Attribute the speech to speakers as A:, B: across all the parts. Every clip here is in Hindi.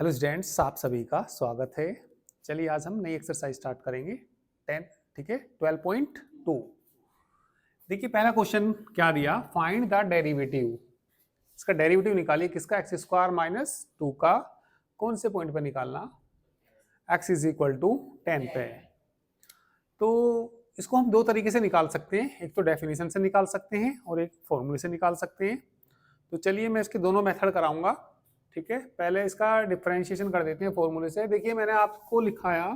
A: हेलो स्टूडेंट्स, आप सभी का स्वागत है। चलिए आज हम नई एक्सरसाइज स्टार्ट करेंगे 10, ठीक है 12.2। देखिए पहला क्वेश्चन क्या दिया, फाइंड द डेरिवेटिव। इसका डेरिवेटिव निकालिए किसका, एक्स स्क्वायर माइनस 2 का। कौन से पॉइंट पे निकालना, एक्स इज इक्वल टू 10 पे। तो इसको हम दो तरीके से निकाल सकते हैं, एक तो डेफिनेशन से निकाल सकते हैं और एक फॉर्मूले से निकाल सकते हैं। तो चलिए मैं इसके दोनों मेथड कराऊंगा, ठीक है। पहले इसका डिफरेंशिएशन कर देते हैं फॉर्मूले से। देखिए मैंने आपको लिखाया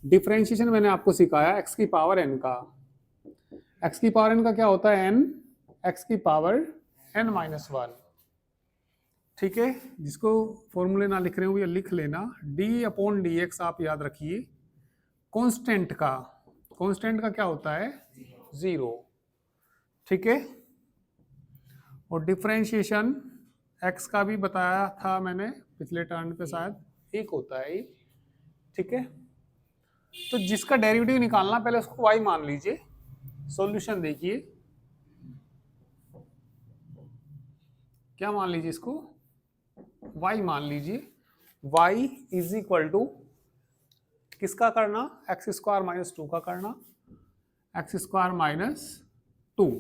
A: डिफरेंशिएशन, मैंने आपको सिखाया एक्स की पावर एन का। एक्स की पावर एन का क्या होता है, एन एक्स की पावर एन माइनस वन, ठीक है। जिसको फॉर्मूले ना लिख रहे हो ये लिख लेना, डी अपॉन डी एक्स आप याद रखिए। कांस्टेंट का, कांस्टेंट का क्या होता है, जीरो, ठीक है। और डिफरेंशिएशन एक्स का भी बताया था मैंने पिछले टर्न पे, शायद एक होता है, ठीक है। तो जिसका डेरिवेटिव निकालना पहले उसको y मान लीजिए। सॉल्यूशन देखिए क्या मान लीजिए, इसको y मान लीजिए। y इज इक्वल टू किसका करना, एक्स स्क्वायर माइनस 2 का करना, एक्स स्क्वायर माइनस 2।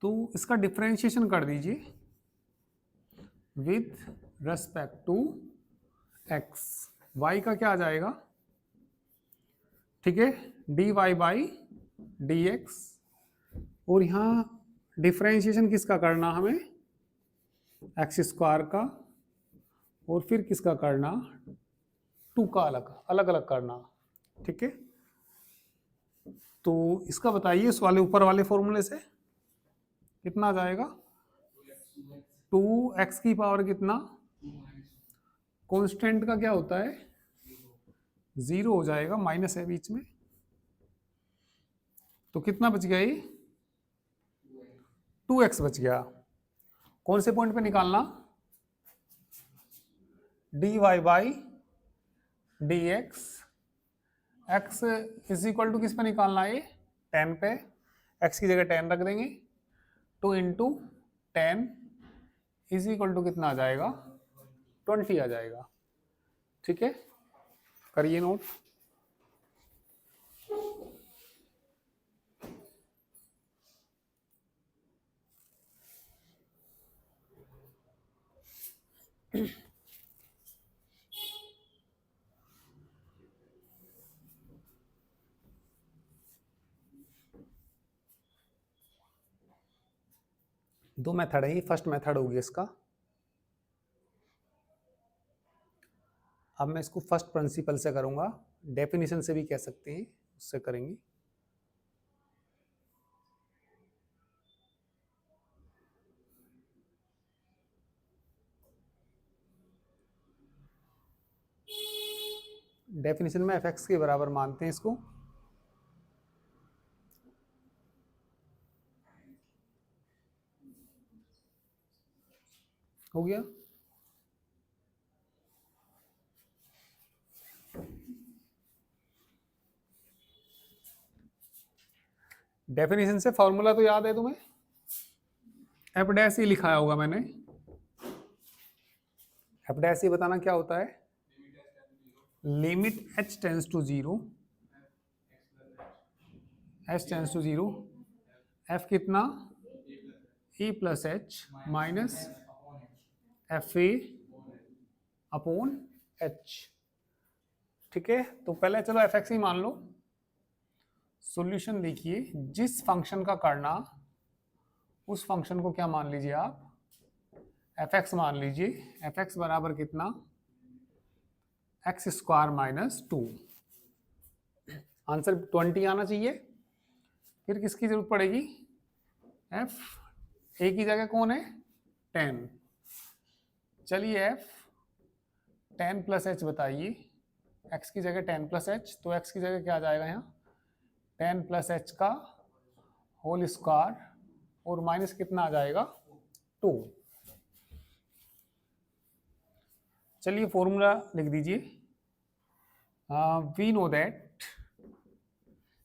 A: तो इसका डिफरेंशिएशन कर दीजिए with respect to x। y का क्या आ जाएगा, ठीक है, d y by d x. और यहाँ डिफरेंशिएशन किसका करना हमें, एक्स स्क्वायर का, और फिर किसका करना, 2 का अलग अलग अलग करना, ठीक है। तो इसका बताइए इस वाले ऊपर वाले फॉर्मूले से कितना आ जाएगा, 2x की पावर कितना, कांस्टेंट का क्या होता है, जीरो हो जाएगा, माइनस है बीच में। तो कितना बच गया, ये 2x बच गया। कौन से पॉइंट पे निकालना, d y by d x. X is equal to किस पे निकालना है, 10 पे। एक्स की जगह 10 रख देंगे, 2 इंटू 10 इज इक्वल टू कितना आ जाएगा, 20 आ जाएगा, ठीक है। करिए नोट। दो मेथड है, ये फर्स्ट मेथड होगी इसका। अब मैं इसको फर्स्ट प्रिंसिपल से करूंगा, डेफिनेशन से भी कह सकते हैं, उससे करेंगे। डेफिनेशन में एफ एक्स के बराबर मानते हैं इसको। हो गया। डेफिनेशन से फॉर्मूला तो याद है तुम्हें, एफ डैश ही लिखाया होगा मैंने। एफ डैश ही बताना क्या होता है, limit h tends to zero, h tends to zero, f कितना, e plus h minus f a upon h, ठीक है। तो पहले चलो एफ एक्स ही मान लो। सॉल्यूशन देखिए, जिस फंक्शन का करना उस फंक्शन को क्या मान लीजिए आप, एफ एक्स मान लीजिए। एफ एक्स बराबर कितना, एक्स स्क्वायर माइनस 2। आंसर 20 आना चाहिए। फिर किसकी जरूरत पड़ेगी, एफ ए की जगह कौन है, 10। चलिए एफ 10 प्लस एच बताइए, एक्स की जगह 10 प्लस एच, तो एक्स की जगह क्या आ जाएगा यहाँ, 10 प्लस एच का होल स्क्वायर, और माइनस कितना आ जाएगा, 2। चलिए फॉर्मूला लिख दीजिए। वी नो दैट,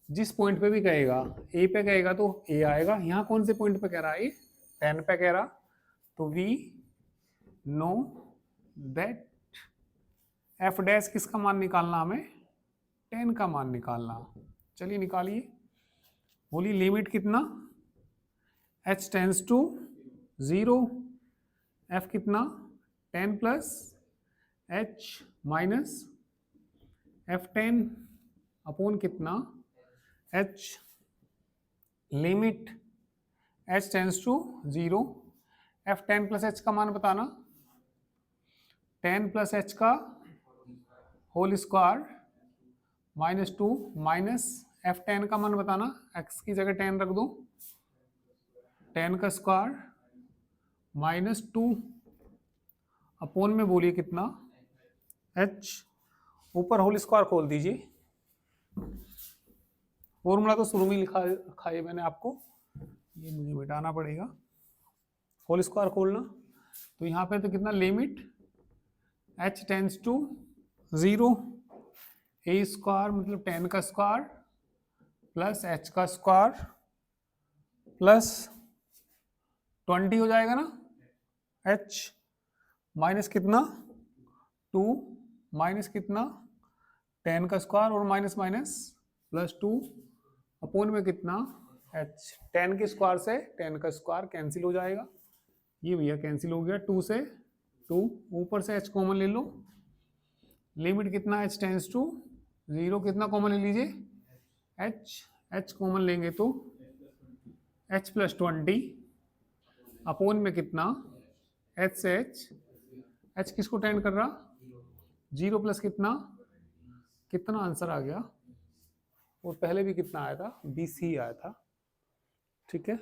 A: जिस पॉइंट पे भी कहेगा, ए पे कहेगा तो ए आएगा। यहाँ कौन से पॉइंट पे कह रहा है, 10 पे कह रहा, तो we know that f dash किसका मान निकालना, हमें 10 का मान निकालना। चलिए निकालिए, बोलिए लिमिट कितना, h टेंस टू 0, f कितना 10 plus h minus f10 upon कितना h, limit h tends to 0, f10 plus h का मान बताना, 10 प्लस h का whole square minus 2 minus f10 का मान बताना, x की जगह 10 रख दो, 10 का स्क्वायर माइनस 2 अपॉन में बोलिए कितना h, ऊपर होल स्क्वायर खोल दीजिए, फॉर्मूला तो शुरू में लिखा है मैंने आपको, ये मुझे मिटाना पड़ेगा, होल स्क्वायर खोलना, तो यहाँ पे तो कितना limit h tends to 0, a square मतलब 10 का स्क्वायर प्लस h का स्क्वायर प्लस 20 हो जाएगा ना, h माइनस कितना 2 माइनस कितना 10 का स्क्वायर और माइनस माइनस प्लस 2 अपॉन में कितना h, 10 के स्क्वायर से 10 का स्क्वायर कैंसिल हो जाएगा, ये भैया कैंसिल हो गया, 2 से 2, ऊपर से h कॉमन ले लो, लिमिट कितना h टेंस टू 0, कितना कॉमन ले लीजिए h कॉमन लेंगे तो h प्लस 20 अपॉन में कितना h से h किसको टेंड कर रहा 0 प्लस कितना, कितना आंसर आ गया, और पहले भी कितना आया था 20 ही आया था, ठीक है।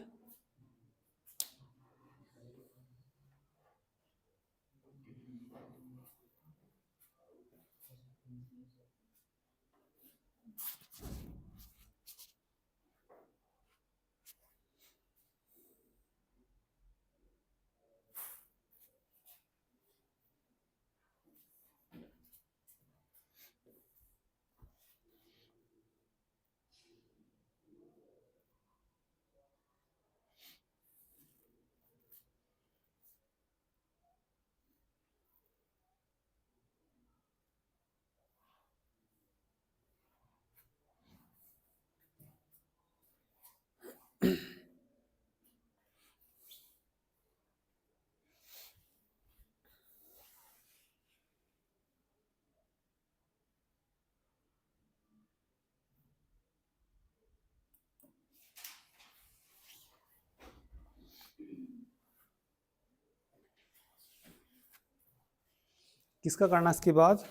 A: किसका करना इसके बाद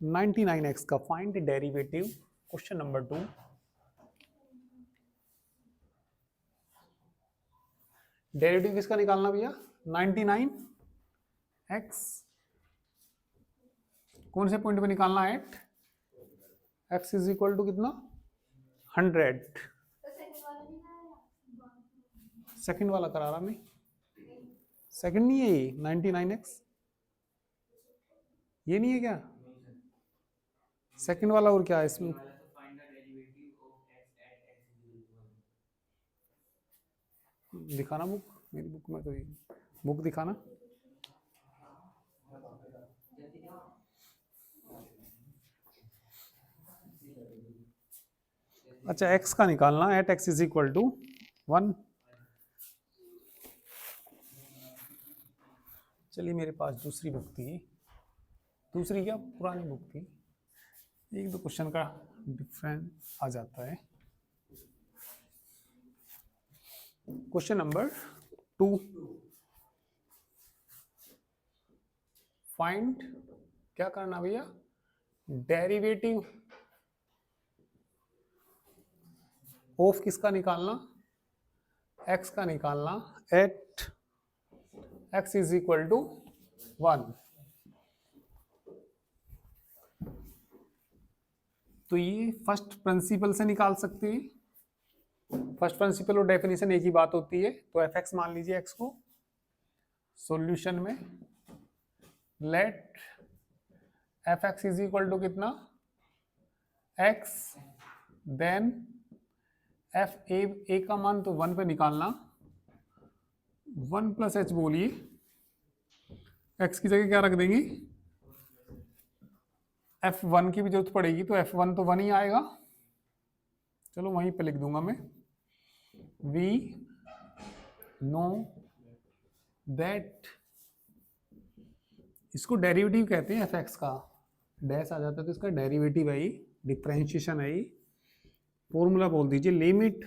A: 99x का find derivative, question number 2। Derivative किसका निकालना भैया 99x, कौन से पॉइंट पे निकालना है, x इज इक्वल टू कितना 100, सेकंड वाला करा रहा मैं, सेकंड नहीं है ये 99x, ये नहीं है क्या सेकंड वाला, और क्या है इसमें, दिखाना बुक, मेरी बुक में तो बुक दिखाना, अच्छा x का निकालना at x is equal to 1, चलिए मेरे पास दूसरी बुक थी, दूसरी क्या पुरानी बुक थी, एक दो क्वेश्चन का डिफरेंस आ जाता है। क्वेश्चन नंबर 2, फाइंड, क्या करना भैया डेरिवेटिव ऑफ किसका निकालना, x का निकालना at x is equal to 1, तो ये फर्स्ट प्रिंसिपल से निकाल सकते हैं, फर्स्ट प्रिंसिपल और डेफिनेशन एक ही बात होती है, तो fx मान लीजिए x को, सॉल्यूशन में let fx is equal to कितना x, देन f a का मान तो 1 पे निकालना, 1 प्लस h बोलिए, x की जगह क्या रख देंगे, f1 की भी जरूरत पड़ेगी, तो f1 तो 1 ही आएगा। चलो वहीं पे लिख दूंगा मैं, वी नो दैट, इसको डेरिवेटिव कहते हैं fx का, डैश आ जाता है तो इसका डेरिवेटिव है, डिफरेंशिएशन है। फॉर्मूला बोल दीजिए, limit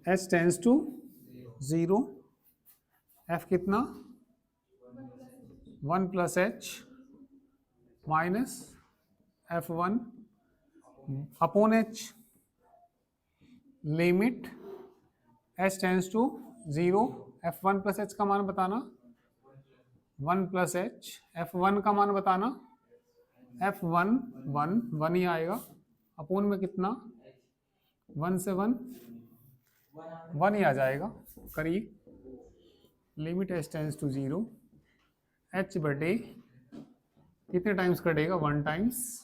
A: h tends to 0, f कितना 1 plus h minus f1 upon h, limit h tends to 0, f1 plus H का मान बताना 1 प्लस एच, f1 का मान बताना f1 1 ही आएगा, अपोन में कितना 1 से 1 ही आ जाएगा। करिए, limit h tends to 0, h बटे कितने टाइम्स कटेगा, 1 टाइम्स,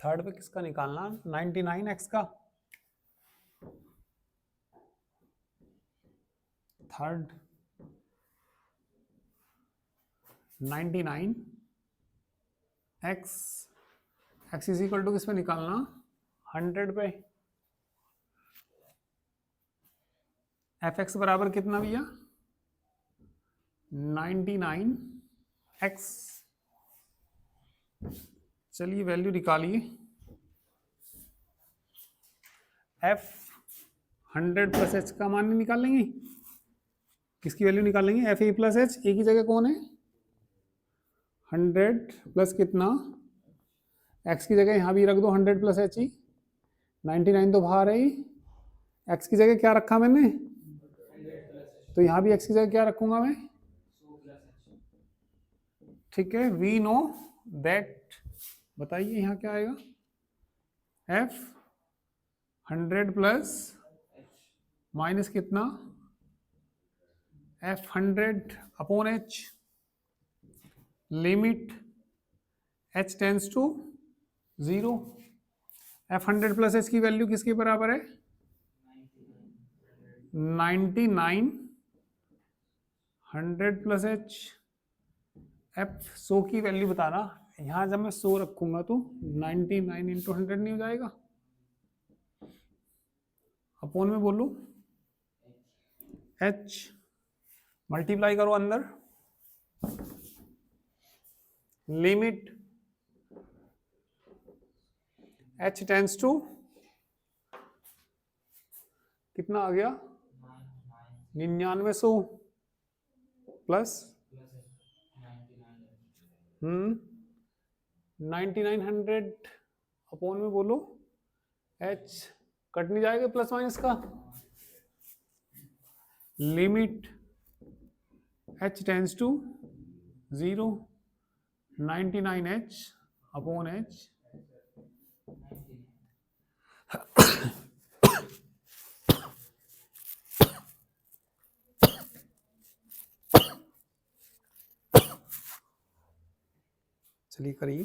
A: थर्ड पे किसका निकालना, 99x का, third 99 x is equal to किस पे निकालना, 100 पे, fx बराबर कितना भैया 99x, चलिए वैल्यू निकालिए, f 100 प्लस एच का मान नहीं निकालेंगे, किसकी वैल्यू निकालेंगे, एफ ए प्लस एच, ए की जगह कौन है 100 प्लस कितना, x की जगह यहाँ भी रख दो 100 प्लस एच ही, 99 तो बाहर है ही, x की जगह क्या रखा मैंने, तो यहाँ भी x की जगह क्या रखूंगा मैं, ठीक है, वी नो दैट, बताइए यहाँ क्या आएगा, f 100 प्लस माइनस कितना, f 100 upon h, limit h tends to 0, f 100 plus h की वैल्यू किसके बराबर है 99, 100 प्लस h, f 100 की वैल्यू बताना, यहां जब मैं 100 रखूंगा तो 99 इंटू 100 नहीं हो जाएगा, अपोन में बोलू h, मल्टीप्लाई करो अंदर, लिमिट h टेंस टू कितना आ गया 9900 प्लस 9900 अपोन में बोलो h, कट नहीं जाएगा प्लस माइनस का, limit h tends to 0, 99h upon h, चलिए करिए,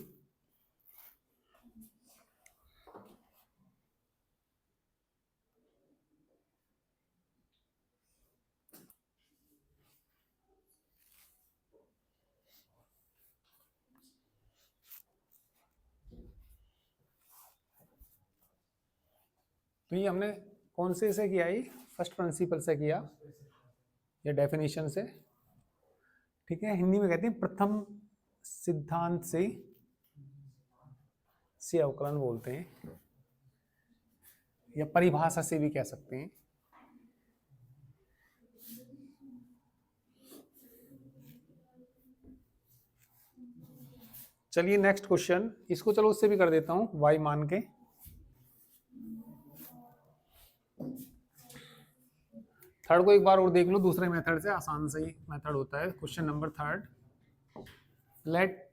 A: तो ये हमने कौन से से किया, ये फर्स्ट प्रिंसिपल से किया या डेफिनेशन से, ठीक है, हिंदी में कहते हैं प्रथम सिद्धांत से अवकलन बोलते हैं, या परिभाषा से भी कह सकते हैं। चलिए नेक्स्ट क्वेश्चन, इसको चलो उससे भी कर देता हूं y मान के। थर्ड को एक बार और देख लो दूसरे मेथड से, आसान से ही मेथड होता है। Question number third, let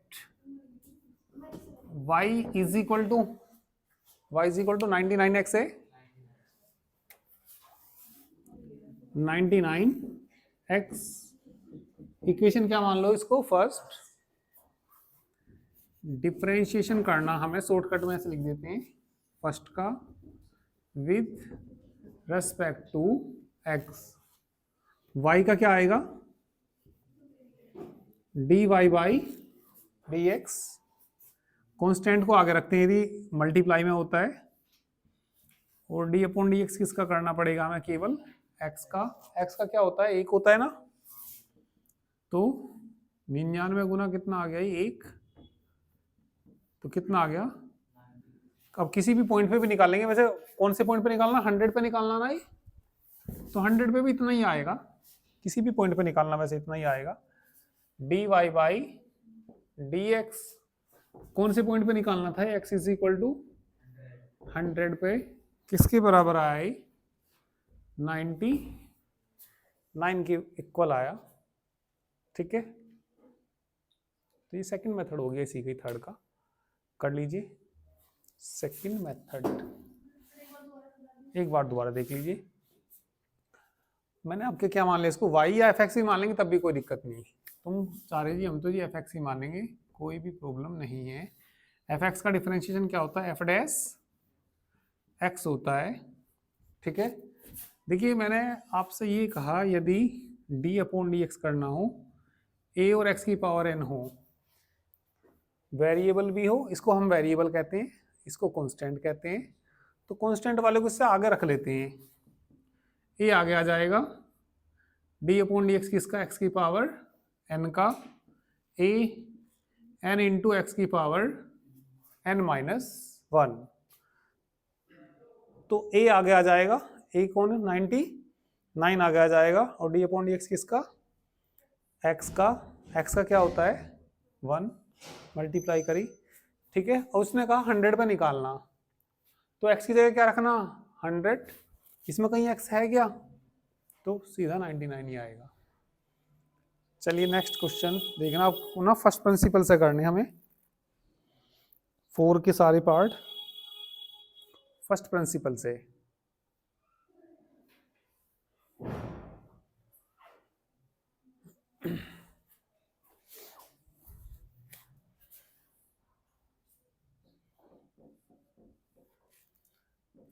A: y is equal to 99x है, 99x इक्वेशन क्या मान लो इसको, फर्स्ट डिफरेंशिएशन करना हमें, शॉर्टकट में ऐसे लिख देते हैं फर्स्ट का with respect to x। y का क्या आएगा, dy बाई dx, कांस्टेंट को आगे रखते हैं यदि मल्टीप्लाई में होता है, और d अपॉन dx किसका करना पड़ेगा हमें, केवल x का। x का क्या होता है, एक होता है ना, तो 99 गुना कितना आ गया, ये 1, तो कितना आ गया। अब किसी भी पॉइंट पे भी निकालेंगे, वैसे कौन से पॉइंट पे निकालना, 100 पे निकालना ना, ये तो 100 पे भी इतना ही आएगा, किसी भी पॉइंट पे निकालना वैसे इतना ही आएगा। dy बाई dx, कौन से पॉइंट पे निकालना था, x इज इक्वल टू 100 पे, किसके बराबर आया, 99 के इक्वल आया। ठीक है, तो ये सेकंड मेथड हो गया इसी का, थर्ड का कर लीजिए। सेकंड मेथड एक बार दोबारा देख लीजिए, मैंने आपके क्या मान लिया इसको, y या fx ही मान लेंगे तब भी कोई दिक्कत नहीं। तुम चाह रहे जी हम तो जी fx ही मानेंगे, कोई भी प्रॉब्लम नहीं है। fx का डिफरेंशिएशन क्या होता है, f डैश x होता है। ठीक है, देखिए मैंने आपसे ये कहा यदि d अपॉन dx करना हो, a और x की पावर n हो, वेरिएबल भी हो, इसको हम वेरिएबल कहते हैं, इसको कांस्टेंट कहते हैं, तो कांस्टेंट वाले को इससे आगे रख लेते हैं, ये आगे आ जाएगा d अपॉन डी एक्स किसका, x की पावर n का, a n इंटू एक्स की पावर n माइनस 1, तो a आगे आ जाएगा, a कौन है, 99 आगे आ जाएगा, और d अपॉन डी एक्स किसका, x का क्या होता है 1, मल्टीप्लाई करी। ठीक है, और उसने कहा 100 पे निकालना, तो x की जगह क्या रखना, 100, इसमें कहीं x है क्या, तो सीधा 99 ही आएगा। चलिए नेक्स्ट क्वेश्चन देखना, आपको ना फर्स्ट प्रिंसिपल से करने हमें 4 के सारे पार्ट फर्स्ट प्रिंसिपल से।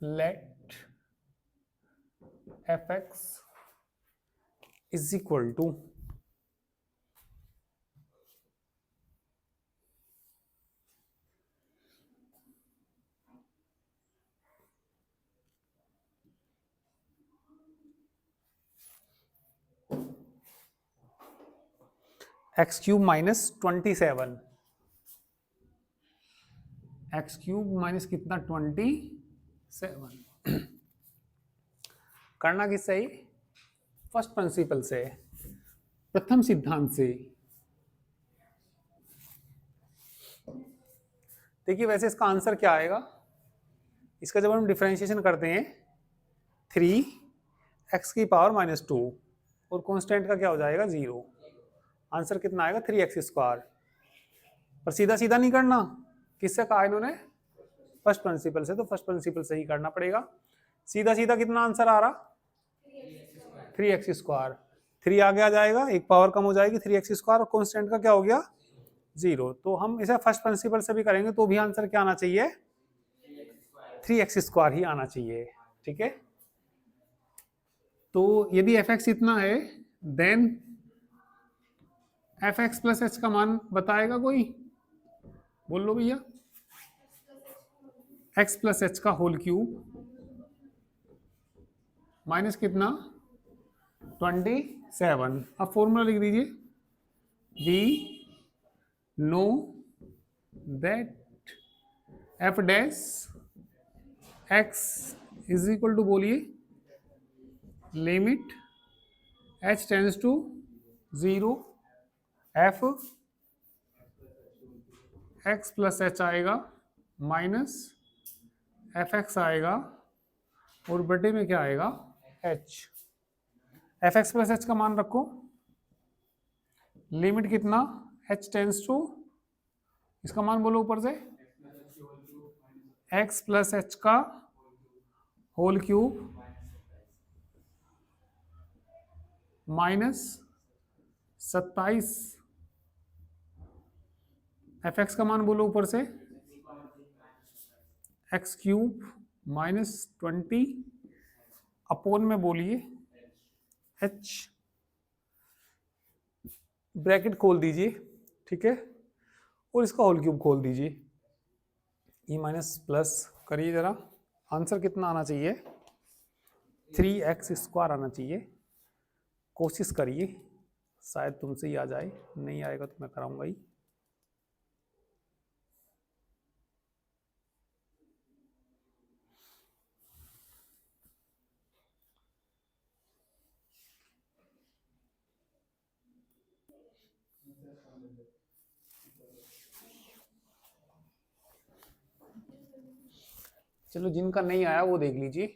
A: Let fx is equal to x cube minus 27, x cube minus कितना 27, करना किससे ही, फर्स्ट प्रिंसिपल से, प्रथम सिद्धांत से। देखिए वैसे इसका आंसर क्या आएगा, इसका जब हम डिफरेंशिएशन करते हैं 3x की पावर माइनस 2 और कांस्टेंट का क्या हो जाएगा 0, आंसर कितना आएगा 3x स्क्वायर। पर सीधा सीधा नहीं करना, किससे कहा इन्होंने, फर्स्ट प्रिंसिपल से, तो फर्स्ट प्रिंसिपल से ही करना पड़ेगा। सीधा सीधा कितना आंसर आ रहा, 3x स्क्वायर, 3 आगे आ जाएगा, एक पावर कम हो जाएगी 3x स्क्वायर, और कांस्टेंट का क्या हो गया 0, तो हम इसे फर्स्ट प्रिंसिपल से भी करेंगे तो भी आंसर क्या आना चाहिए, 3x स्क्वायर ही आना चाहिए। ठीक है, तो यदि fx इतना है देन fx प्लस h का मान बताएगा कोई, बोल लो भैया, x प्लस h का होल क्यूब माइनस कितना 27। अब फॉर्मूला लिख दीजिए, we know that f dash x is equal to बोलिए limit h tends to 0 f x plus H आएगा माइनस एफ एक्स आएगा और बटे में क्या आएगा h। F x plus H का मान रखो, लिमिट कितना h टेंस टू, इसका मान बोलो ऊपर से x प्लस एच का whole cube minus 27 f x का मान बोलो ऊपर से एक्स क्यूब माइनस 20 अपोन में बोलिए h, ब्रैकेट खोल दीजिए, ठीक है, और इसका होल क्यूब खोल दीजिए, e माइनस प्लस करिए जरा, आंसर कितना आना चाहिए 3x स्क्वायर आना चाहिए। कोशिश करिए, शायद तुमसे ही आ जाए, नहीं आएगा तो मैं कराऊंगा ही। चलो जिनका नहीं आया वो देख लीजिए।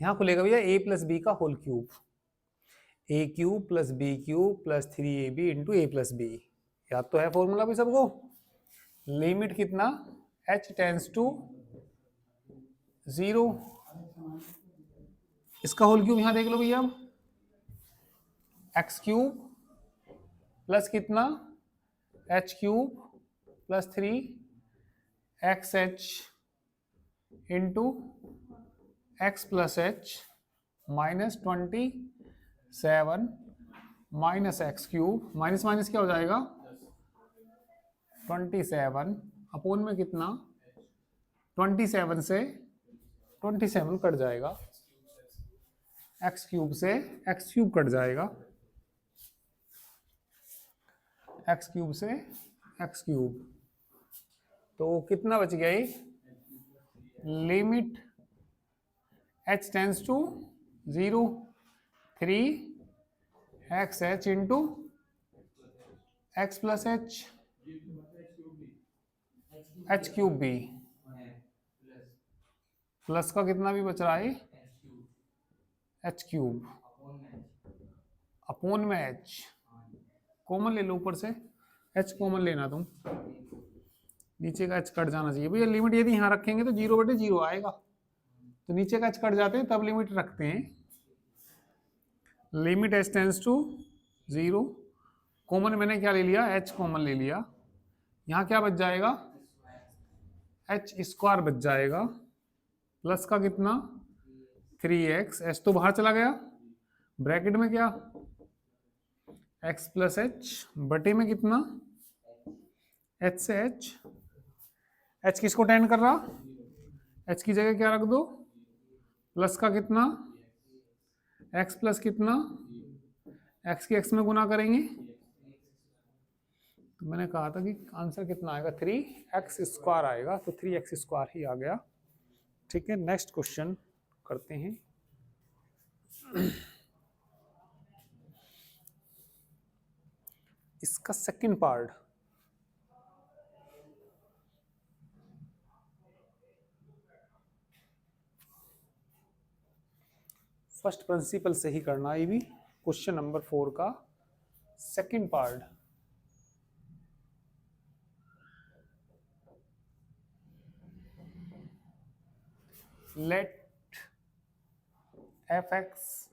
A: यहां खुलेगा भैया a प्लस बी का whole cube, A cube plus B cube plus 3ab into A plus B, याद तो है फॉर्मूला भी सबको। लिमिट कितना h टेंस टू 0, इसका होल क्यूब यहां देख लो भैया, अब एक्स क्यूब प्लस कितना h cube plus 3xh into x plus h minus 27 minus x cube, minus minus क्या हो जाएगा 27 अपोन में कितना 27 से 27 कट जाएगा, एक्स क्यूब से एक्स क्यूब कट जाएगा, एक्स क्यूब से एक्स क्यूब, तो कितना बच गया ये, limit h tends to 0 3xh into x plus h h cube बी, प्लस का कितना भी बच रहा है एच क्यूब अपोन में h, कॉमन ले लो ऊपर से, h कॉमन लेना तुम, नीचे का h कट जाना चाहिए भैया। लिमिट यदि यहाँ रखेंगे तो 0 बटे 0 आएगा, तो नीचे का h कट जाते हैं तब लिमिट रखते हैं। Limit h tends to 0, common मैंने क्या ले लिया h कॉमन ले लिया, यहाँ क्या बच जाएगा h स्क्वायर बच जाएगा, प्लस का कितना 3x, h तो बाहर चला गया, ब्रैकेट में क्या x प्लस एच बटे में कितना h से h किसको टेंड कर रहा, h की जगह क्या रख दो, प्लस का कितना x प्लस कितना x की x में गुना करेंगे, तो मैंने कहा था कि आंसर कितना आएगा 3x स्क्वायर आएगा, तो 3x स्क्वायर ही आ गया। ठीक है, नेक्स्ट क्वेश्चन करते हैं। इसका सेकंड पार्ट, फर्स्ट प्रिंसिपल से ही करना है, ये भी क्वेश्चन नंबर 4 का second part. Let f x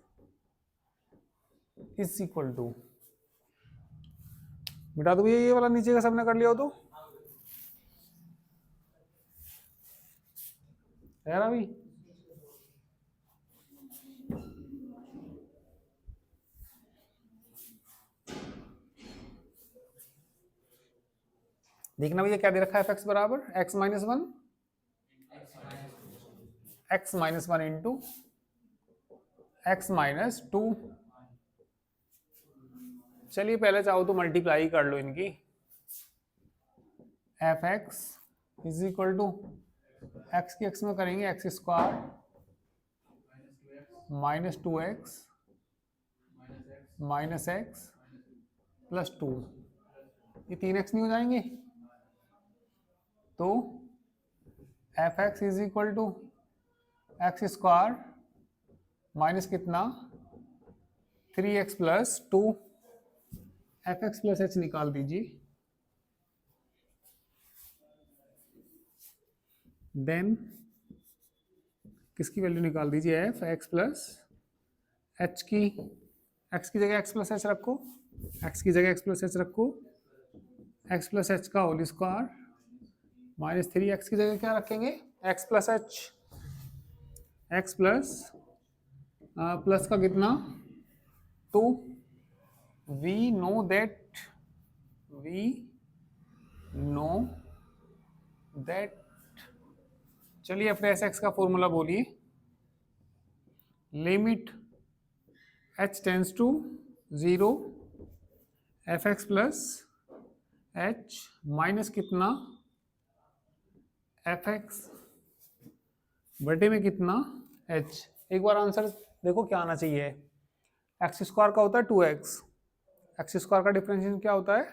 A: is equal to, मिटा दो ये वाला नीचे का सबने कर लिया हो तो है ना भाई, देखना भैया क्या दे रखा है एफ एक्स बराबर x minus 1 x minus 1 into x minus 2। चलिए पहले चाहो तो मल्टीप्लाई कर लो इनकी, f x is equal to x की एक्स में करेंगे x square minus 2x minus x plus 2, ये 3x नहीं हो जाएंगे? तो f x is equal to x square minus कितना 3x plus 2, f x plus h निकाल दीजिए। देन किसकी वैल्यू निकाल दीजिए, एफ एक्स प्लस एच की, एक्स की जगह एक्स प्लस एच रखो, एक्स की जगह एक्स प्लस एच रखो, एक्स प्लस एच का होल स्क्वायर माइनस 3x की जगह क्या रखेंगे, x plus h, x plus plus का कितना 2, वी नो दैट चलिए अपने एस एक्स का फॉर्मूला बोलिए, limit h tends to 0 f x plus h minus कितना एफ एक्स बटे में कितना h। एक बार आंसर देखो क्या आना चाहिए, एक्स स्क्वायर का होता है 2x, एक्स स्क्वायर का डिफरेंशिएशन क्या होता है,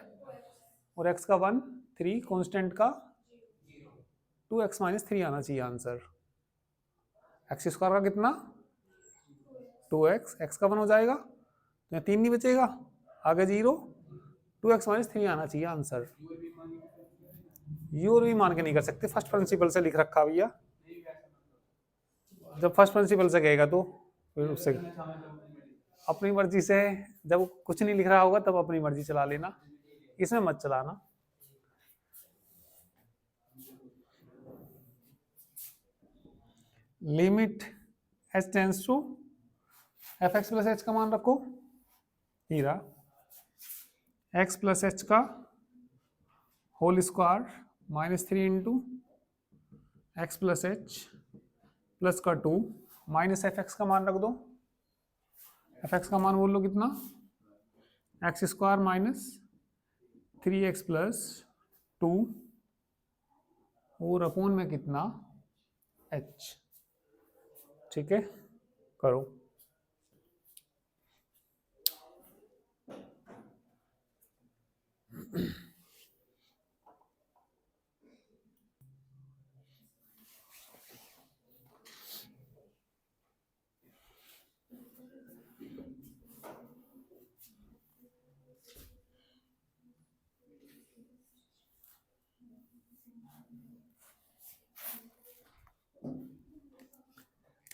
A: और x का 1 3 कांस्टेंट का 2x माइनस 3 आना चाहिए आंसर। एक्स स्क्वायर का कितना 2x, x का 1 हो जाएगा तो 3 नहीं बचेगा, आगे 0, 2x माइनस 3 आना चाहिए आंसर। यू और भी मान के नहीं कर सकते, फर्स्ट प्रिंसिपल से लिख रखा भैया, जब फर्स्ट प्रिंसिपल से कहेगा तो फिर उससे अपनी मर्जी से, जब कुछ नहीं लिख रहा होगा तब अपनी मर्जी चला लेना, इसमें मत चलाना। Limit h tends to f x plus H का मान रखो, हीरा x प्लस एच का whole square minus 3 into x plus h plus का 2 माइनस एफ एक्स का मान रख दो, एफ एक्स का मान बोल लो कितना, x square minus 3x plus 2 और अपोन में कितना h। ठीक है, करो।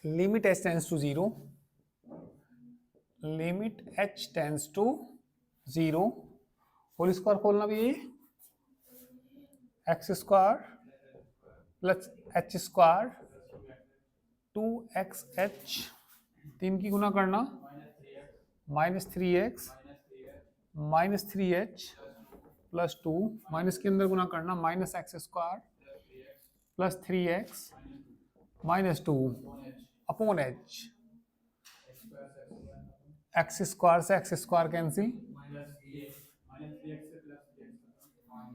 A: Limit h tends to 0, limit h tends to 0 whole square खोलना भी ये x square plus h square 2xh 3 की गुना करना minus 3x minus 3h plus 2 minus के अंदर गुना करना minus x square plus 3x minus 2 upon h, x square से एक्स स्क्वायर कैंसिल,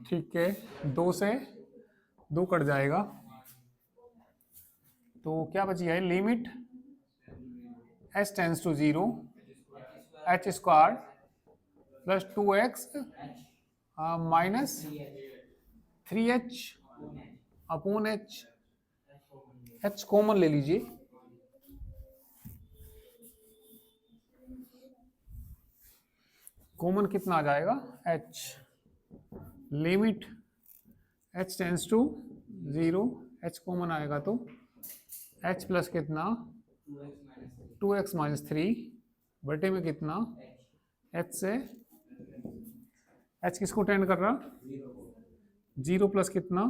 A: ठीक है 2 से 2 कट जाएगा, तो क्या बची है, limit h tends to 0 h square plus 2x minus 3h upon h, h common ले लीजिए, कॉमन कितना आ जाएगा h, limit h tends to 0 h common आएगा तो h प्लस कितना 2x माइनस 3 बटे में कितना h से h किसको टेंड कर रहा 0 प्लस कितना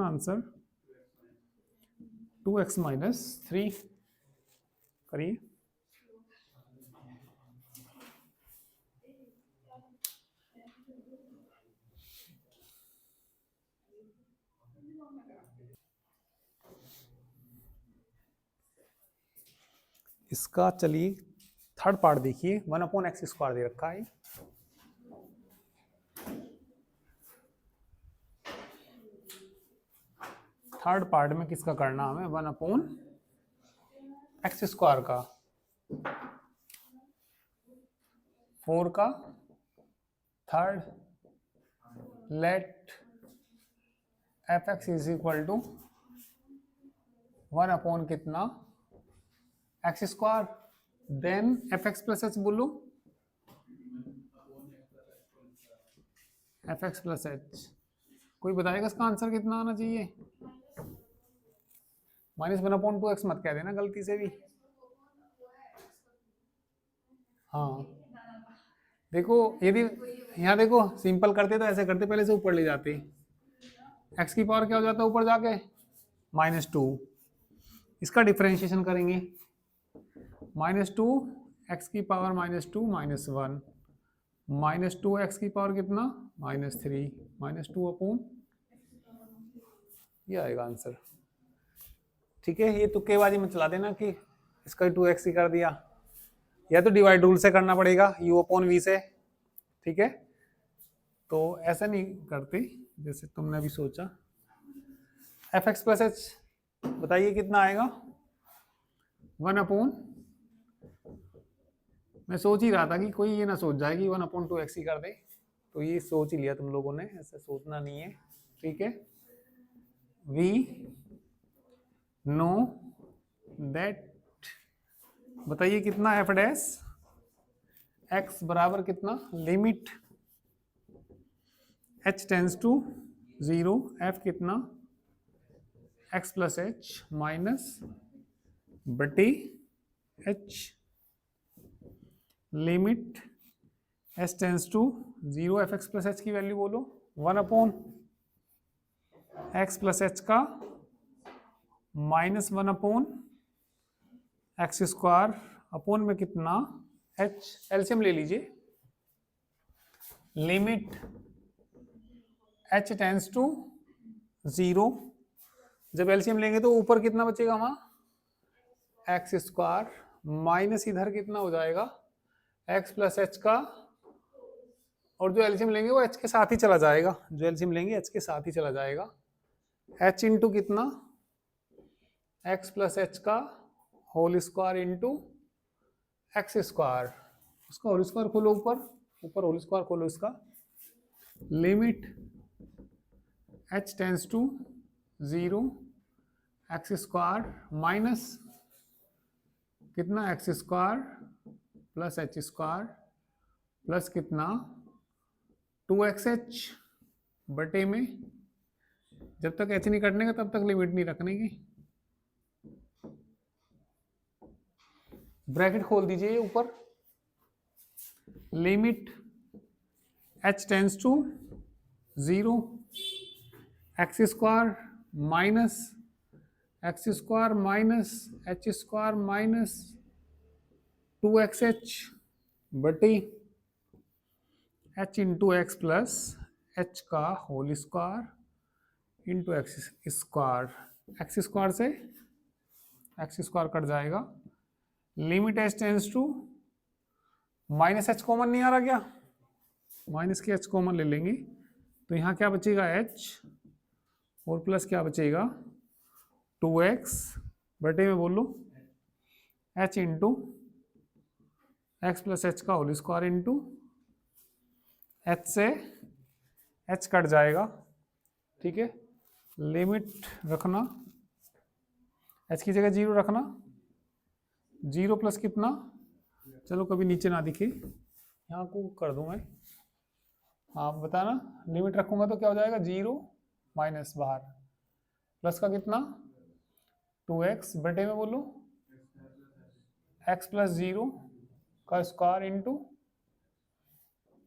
A: आंसर 2x माइनस 3 करिए। इसका चलिए थर्ड पार्ट देखिए, 1 अपॉन एक्स स्क्वायर दे रखा है, थर्ड पार्ट में किसका करना हमें, 1/x² का, 4 का third, let fx is equal to 1 कितना x², then fx plus h बोलो, fx प्लस h। कोई बताएगा इसका आंसर कितना आना चाहिए? -1/2x मत कह देना गलती से भी। हाँ देखो, यदि यहाँ देखो सिंपल करते तो ऐसे करते, पहले से ऊपर ले जाते, x की पावर क्या हो जाता है ऊपर जाके, -2। इसका डिफरेंशिएशन करेंगे, -2 x की पावर -2 -1, -2 x की पावर कितना, -3, -2 ये आएगा आंसर। ठीक है, ये तुक्केबाजी में चला देना कि इसका 2x ही कर दिया, या तो डिवाइड रूल से करना पड़ेगा u/v से। ठीक है, तो ऐसा नहीं करते जैसे तुमने अभी सोचा। fx प्लस h बताइए कितना आएगा, 1/, मैं सोच ही रहा था कि कोई ये ना सोच जाए कि 1/2x ही कर दे, तो ये सोच ही लिया तुम लोगों ने, ऐसा सोचना नहीं है। ठीक है, वी नो दैट, बताइए कितना f डैश x बराबर कितना, limit h tends to 0, f कितना x प्लस h माइनस बटे h, limit h tends to 0, f x plus h की वैल्यू बोलो 1/x प्लस h का -1/x², अपोन में कितना h, एलसीएम ले लीजिए, लिमिट h टेंस टू 0, जब एलसीएम लेंगे तो ऊपर कितना बचेगा वहां x², माइनस इधर कितना हो जाएगा x प्लस h का, और जो एलसीएम लेंगे वो h के साथ ही चला जाएगा, जो एलसीएम लेंगे h के साथ ही चला जाएगा, h इंटू कितना x प्लस h का whole square into x square, उसका होल स्क्वायर खोलो ऊपर होल स्क्वायर खोलो इसका, limit h tends to 0, x² minus कितना x² प्लस h² प्लस कितना 2xh बटे में, जब तक h नहीं कटने का तब तक लिमिट नहीं रखने की, ब्रैकेट खोल दीजिए ऊपर, limit h tends to 0, x² minus x² minus h² minus 2xh बटे h into x plus h का होल स्क्वायर इंटू x² से x² कट जाएगा, limit h tends to minus h common नहीं आ रहा क्या, माइनस के h कॉमन ले लेंगे तो यहाँ क्या बचेगा h और प्लस क्या बचेगा 2x बटे में बोलो h into x plus h का होल स्क्वायर इंटू h से h कट जाएगा। ठीक है, लिमिट रखना h की जगह 0 रखना, 0 प्लस कितना, चलो कभी नीचे ना दिखे, यहाँ को कर दूं मैं, हाँ बताना, लिमिट रखूंगा तो क्या हो जाएगा 0 माइनस बाहर प्लस का कितना 2x बटे में बोलो x प्लस 0 का स्क्वायर इंटू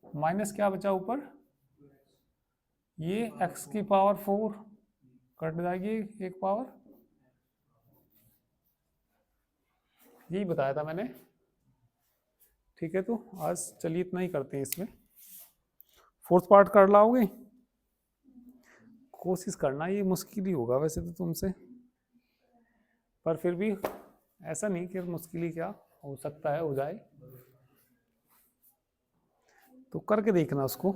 A: माइनस क्या बचा ऊपर, ये x की पावर 4 कट जाएगी एक पावर, यही बताया था मैंने। ठीक है, तो आज चलिए इतना ही करते हैं, इसमें फोर्थ पार्ट कर लाओगे, कोशिश करना, ये मुश्किल ही होगा वैसे तो तुमसे, पर फिर भी ऐसा नहीं कि मुश्किल ही क्या हो सकता है, हो जाए तो करके देखना उसको,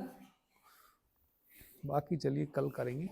A: बाकी चलिए कल करेंगे।